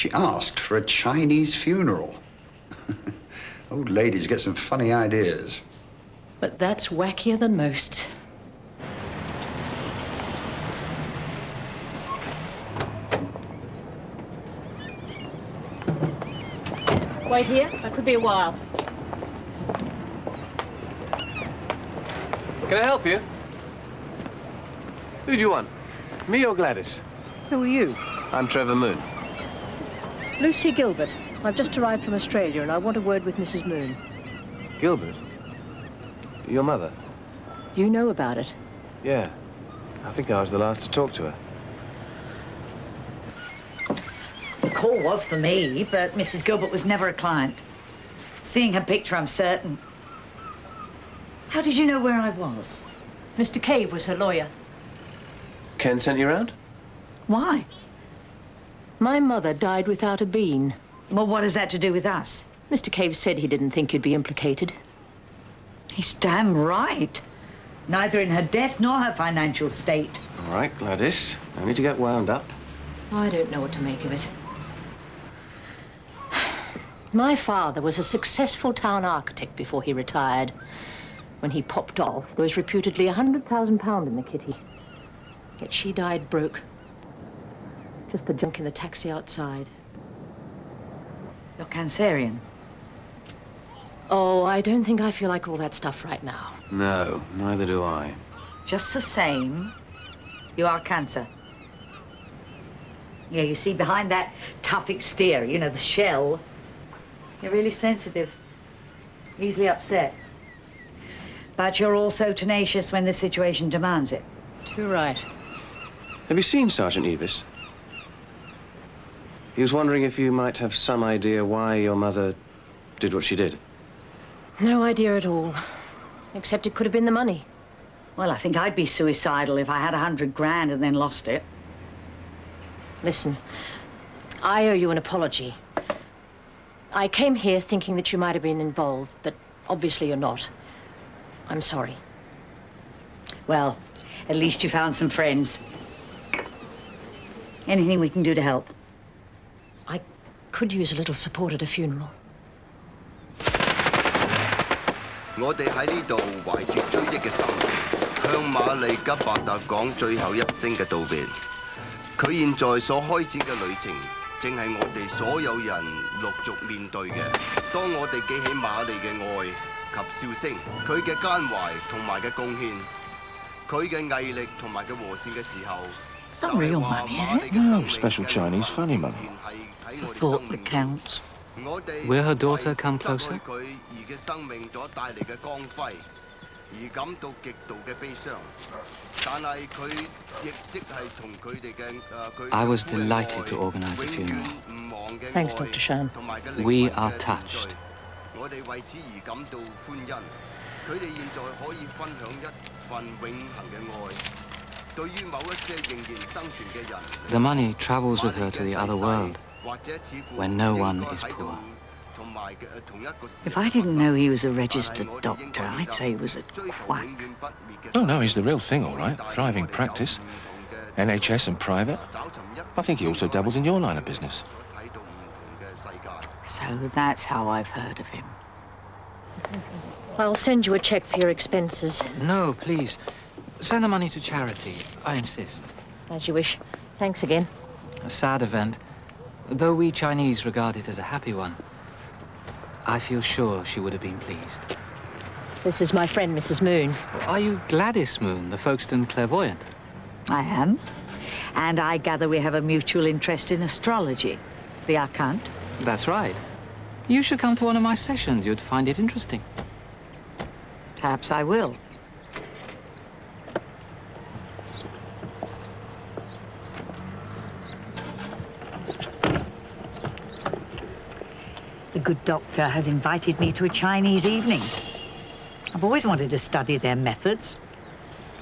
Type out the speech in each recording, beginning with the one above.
She asked for a Chinese funeral. Old ladies get some funny ideas. But that's wackier than most. Wait here. That could be a while. Can I help you? Who do you want? Me or Gladys? Who are you? I'm Trevor Moon. Lucy Gilbert. I've just arrived from Australia and I want a word with Mrs. Moon. Gilbert? Your mother? You know about it? Yeah. I think I was the last to talk to her. The call was for me, but Mrs. Gilbert was never a client. Seeing her picture, I'm certain. How did you know where I was? Mr. Cave was her lawyer. Ken sent you around? Why? My mother died without a bean. Well, what has that to do with us? Mr. Cave said he didn't think you'd be implicated. He's damn right. Neither in her death nor her financial state. All right, Gladys. No need to get wound up. I don't know what to make of it. My father was a successful town architect before he retired. When he popped off, there was reputedly £100,000 in the kitty. Yet she died broke. Just the junk in the taxi outside. You're Cancerian. Oh, I don't think I feel like all that stuff right now. No, neither do I. Just the same, you are Cancer. Yeah, you see, behind that tough exterior, you know, the shell, you're really sensitive, easily upset. But you're also tenacious when the situation demands it. Too right. Have you seen Sergeant Evis? He was wondering if you might have some idea why your mother did what she did. No idea at all. Except it could have been the money. Well, I think I'd be suicidal if I had 100 grand and then lost it. Listen, I owe you an apology. I came here thinking that you might have been involved, but obviously you're not. I'm sorry. Well, at least you found some friends. Anything we can do to help? I could use a little support at a funeral. 我哋喺呢度懷住追憶嘅心，向瑪麗吉伯特講最後一聲嘅道別。佢現在所開展嘅旅程，正係我哋所有人陸續面對嘅。當我哋記起瑪麗嘅愛及笑聲，佢嘅關懷同埋嘅貢獻，佢嘅毅力同埋嘅和善嘅時候， Not real money, is it? No, special Chinese funny money. It's the thought that counts. Will her daughter come closer? I was delighted to organize a funeral. Thanks, Dr. Shan. We are touched. The money travels with her to the other world, where no one is poor. If I didn't know he was a registered doctor, I'd say he was a quack. Oh, no, he's the real thing, all right. Thriving practice. NHS and private. I think he also dabbles in your line of business. So that's how I've heard of him. I'll send you a check for your expenses. No, please. Send the money to charity. I insist. As you wish. Thanks again. A sad event, though we Chinese regard it as a happy one. I feel sure she would have been pleased. This is my friend, Mrs. Moon. Are you Gladys Moon, the Folkestone clairvoyant? I am. And I gather we have a mutual interest in astrology, the occult. That's right. You should come to one of my sessions. You'd find it interesting. Perhaps I will. The good doctor has invited me to a Chinese evening. I've always wanted to study their methods.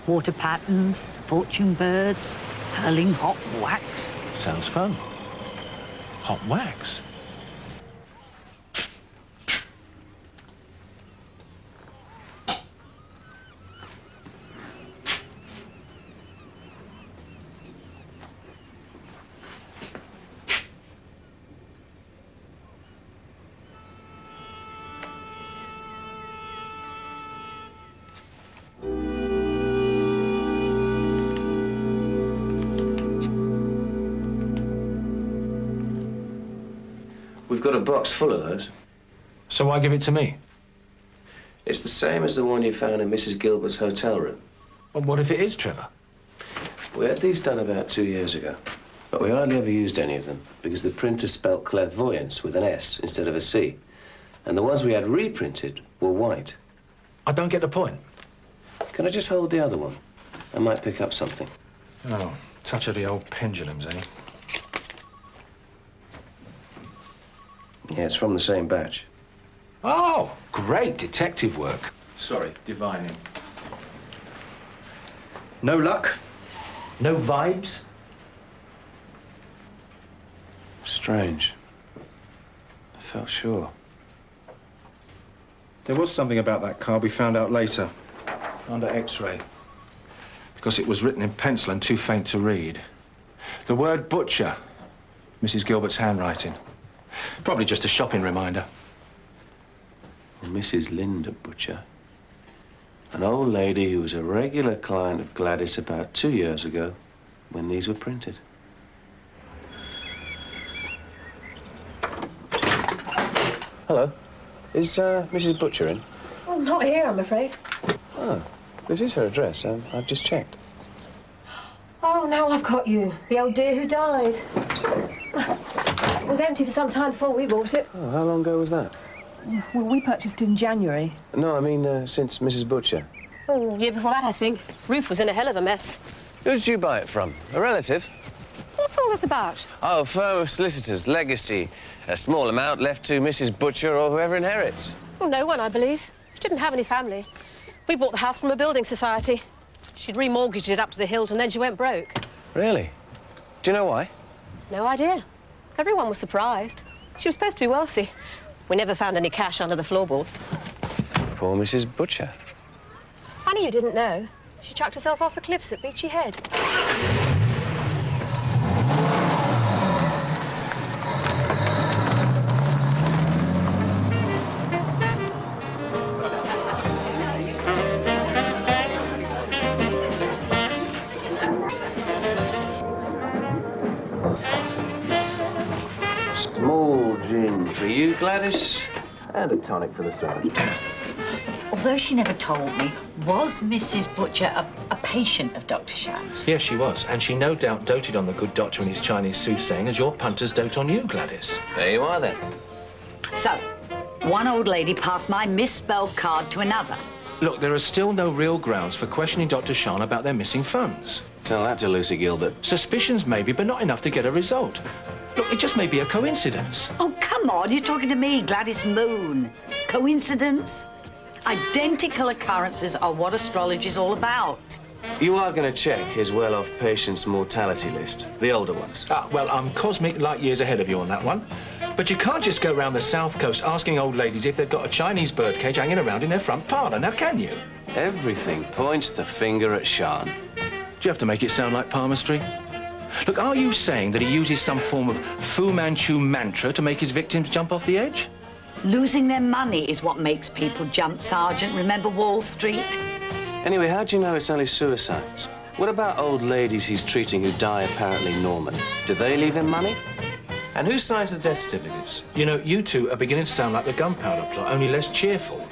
Water patterns, fortune birds, hurling hot wax. Sounds fun. Hot wax. We've got a box full of those. So why give it to me? It's the same as the one you found in Mrs. Gilbert's hotel room. Well, what if it is, Trevor? We had these done about 2 years ago, but we hardly ever used any of them because the printer spelt clairvoyance with an S instead of a C. And the ones we had reprinted were white. I don't get the point. Can I just hold the other one? I might pick up something. Oh, touch of the old pendulums, eh? Yeah, it's from the same batch. Oh, great detective work. Sorry, divining. No luck? No vibes? Strange. I felt sure. There was something about that card we found out later, under X-ray, because it was written in pencil and too faint to read. The word butcher, Mrs. Gilbert's handwriting. Probably just a shopping reminder. Mrs. Linda Butcher. An old lady who was a regular client of Gladys about 2 years ago when these were printed. Hello. Is Mrs. Butcher in? Oh, not here, I'm afraid. Oh, this is her address. I've just checked. Oh, now I've got you. The old dear who died. It was empty for some time before we bought it. Oh, how long ago was that? Well, we purchased it in January. No, I mean since Mrs. Butcher. Oh, year before that, I think. Roof was in a hell of a mess. Who did you buy it from? A relative? What's all this about? Oh, firm of solicitors, legacy. A small amount left to Mrs. Butcher or whoever inherits. Well, no one, I believe. She didn't have any family. We bought the house from a building society. She'd remortgaged it up to the hilt and then she went broke. Really? Do you know why? No idea. Everyone was surprised. She was supposed to be wealthy. We never found any cash under the floorboards. Poor Mrs. Butcher. Funny you didn't know. She chucked herself off the cliffs at Beachy Head. Small gin for you, Gladys, and a tonic for the sergeant. Although she never told me, was Mrs. Butcher a patient of Dr. Shan's? Yes, she was. And she no doubt doted on the good doctor and his Chinese soothsaying as your punters dote on you, Gladys. There you are, then. So, one old lady passed my misspelled card to another. Look, there are still no real grounds for questioning Dr. Shan about their missing funds. Tell that to Lucy Gilbert. Suspicions maybe, but not enough to get a result. Look, it just may be a coincidence. Oh, come on, you're talking to me, Gladys Moon. Coincidence? Identical occurrences are what astrology's all about. You are going to check his well-off patients' mortality list, the older ones. Ah, well, I'm cosmic light years ahead of you on that one. But you can't just go around the South Coast asking old ladies if they've got a Chinese birdcage hanging around in their front parlour, now can you? Everything points the finger at Shan. Do you have to make it sound like palmistry? Look, are you saying that he uses some form of Fu Manchu mantra to make his victims jump off the edge? Losing their money is what makes people jump, Sergeant. Remember Wall Street? Anyway, how do you know it's only suicides? What about old ladies he's treating who die apparently normally? Do they leave him money? And who signs the death certificates? You know, you two are beginning to sound like the gunpowder plot, only less cheerful.